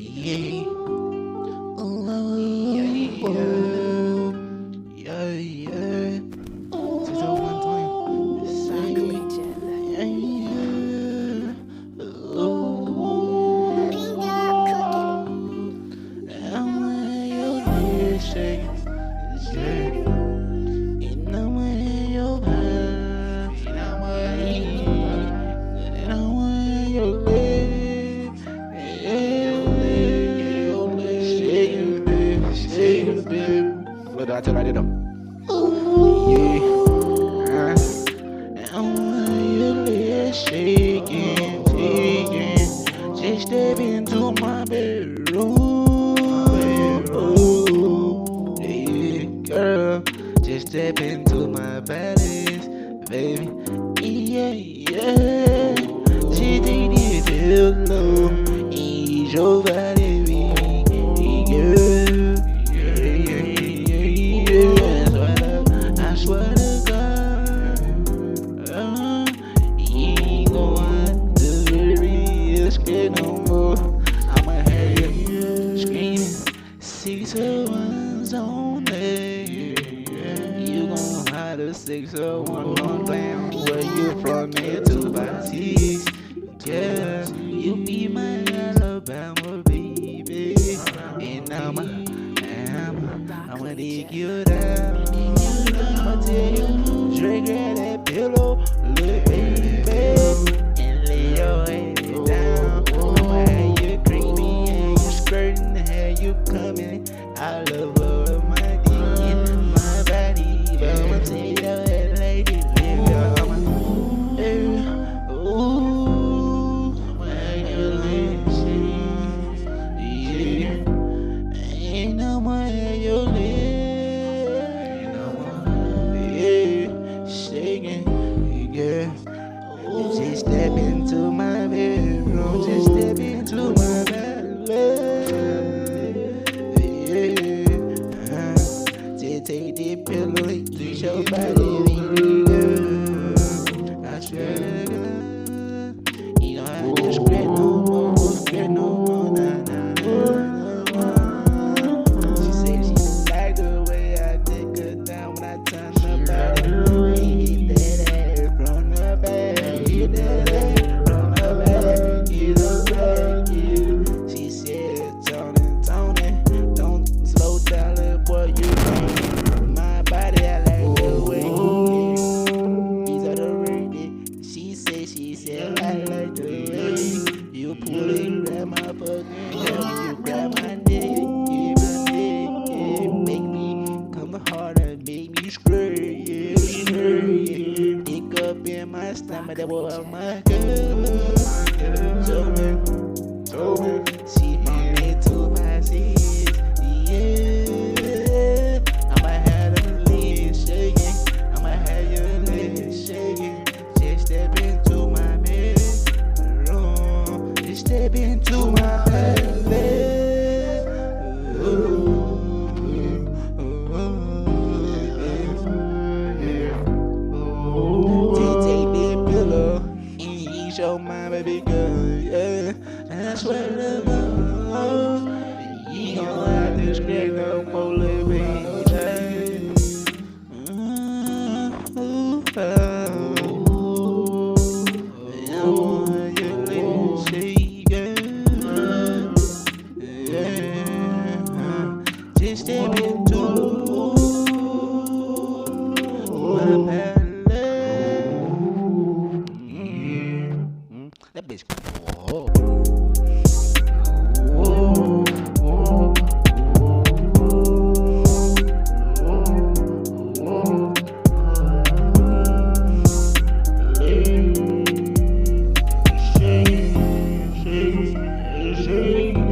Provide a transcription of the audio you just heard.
Yeah. Oh, yeah, yeah. Since I one time, yeah, yeah. Oh, I'm when your legs shake, yeah. And I'm when your hands, and I'm when your legs, shaking, baby, shaking, baby. What do I tell I did though? Yeah. And when your legs shaking, shaking, just step into my bedroom. Oh, yeah, girl, just step into my palace, baby. Yeah, yeah. She take the pillow, ease your body, baby, girl. Yeah, yeah, yeah, yeah. I swear to God, you ain't going to be scared no more. I'ma have you screaming 601's on there. You gon' hide a 601 on plan where you from here to by 6. Yeah, you be my Alabama baby, and I'ma dig you down. I'ma tell you, drink at that pillow, look baby, and lay your head down. I'ma have you creamy and you skirting, have you coming. I love her, my dick in my body, but I'ma tell you that lady, nigga, ooh, when you listen, yeah, ain't no more you live, yeah, shaking, yeah. Just step into my bedroom, just step into my bedroom, yeah. Just take the pillow, reach your body, girl. I swear to God, you don't have to spread no more, nah, nah, nah. She said she liked the way I take her down when I turn her body. Hit that ass from the back, hit that ass from the back, get her back, yeah. She said, Tony, don't slow down, little boy, you know my body, I like the way you get. These are the rated. She said, I like the way you pull it, grab my fucking hair, you grab my neck, yeah, make me come harder, make me scream, yeah. Pick up in my stomach, that was my girl. So good, she brought me to my seat, yeah. I'ma have your legs shaking, I'ma have your legs shaking. Just step into my bedroom, just step into my palace. Just take that pillow and ease your mind, baby girl, yeah. And I swear to God, you don't have to scratch no more, little baby. Just step into my palace. That bitch. Shake, shake, shake.